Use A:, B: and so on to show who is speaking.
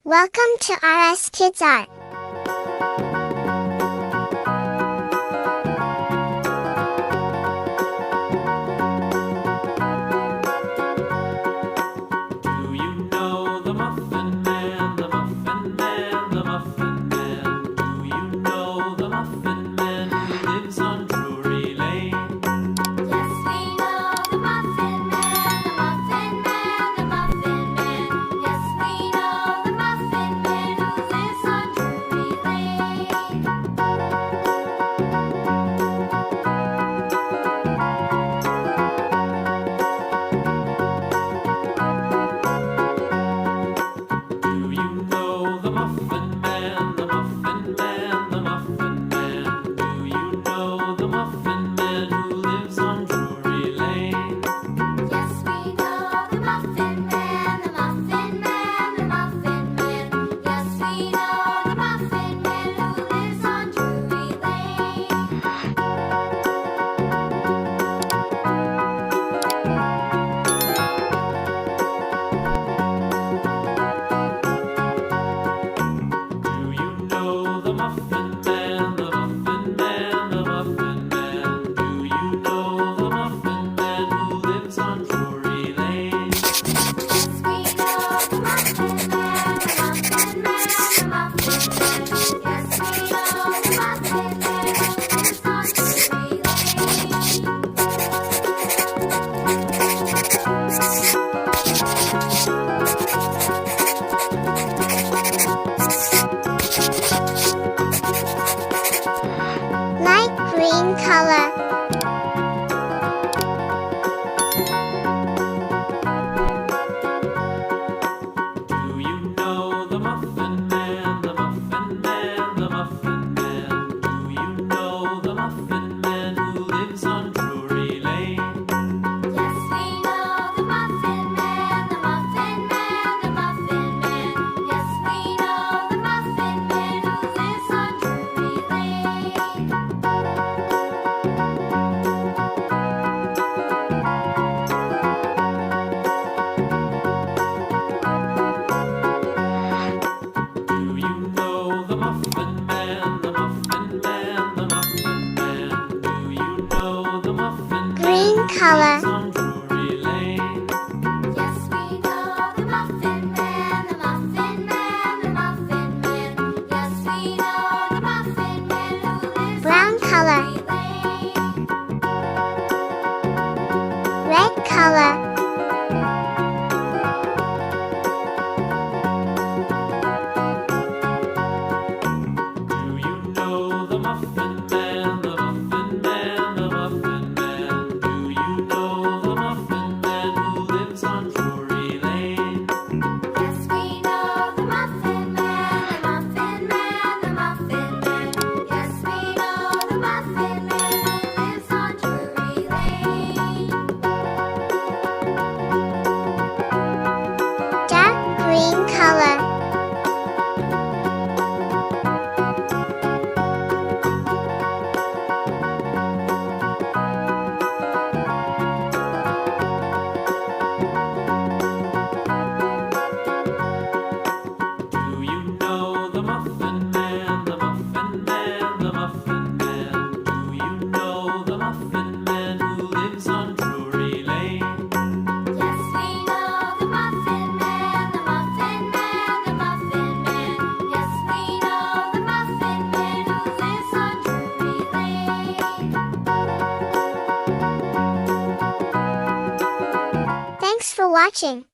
A: Welcome to RS Kids Art.
B: Do you know the Muffin Man, the Muffin Man, the Muffin Man? Do you know the Muffin Man who lives on Drury Lane?
C: Yes, we know the Muffin Man, the Muffin Man, the Muffin Man. Yes, we know the Muffin Man who lives on Drury Lane.
B: Do you know the Muffin Man, the Muffin Man, the Muffin Man? Do you know the Muffin Man who lives on Drury Lane?
C: Yes, we know the Muffin Man, the Muffin Man, the Muffin Man. Yes, we know the Muffin Man who lives on Drury Lane.
B: Do you know the Muffin Man, the Muffin Man, the Muffin Man? Do you know the Muffin Man who lives on Drury Lane?
C: Yes, we know the Muffin Man, the Muffin Man, the Muffin Man. Yes, we know the Muffin Man who lives on Drury Lane.
A: Light green color.
B: Do you know the Muffin Man, the Muffin Man, the Muffin Man? Do you know the Muffin Man who lives on Drury Lane?
C: Yes, we know the Muffin Man, the Muffin Man, the Muffin Man. Yes, we know the Muffin Man who lives on Drury Lane.
B: Do you know the Muffin Man, the Muffin Man, the Muffin Man? Do you know the Muffin
A: Green
B: Man who
A: color.
B: lives on Drury Lane?
C: Yes, we know the Muffin Man, the Muffin Man, the Muffin Man. Yes, we know the Muffin Man who lives
A: Brown
C: on
A: color.
C: Drury Lane.
A: Red color.
B: Do you know the Muffin Man, the Muffin Man, the Muffin Man? Do you know the Muffin Man who lives on Drury Lane?
C: Yes, we know the Muffin Man, the Muffin Man, the Muffin Man. Yes, we know the Muffin Man who lives on Drury Lane.
A: Dark green color.
B: Do you know the Muffin Man, the Muffin Man, the Muffin Man? Do you know the Muffin Man who lives on Drury Lane?
C: Yes, we know the Muffin Man, the Muffin Man, the Muffin Man. Yes, we know the Muffin Man who lives on Drury Lane.
A: Thanks for watching.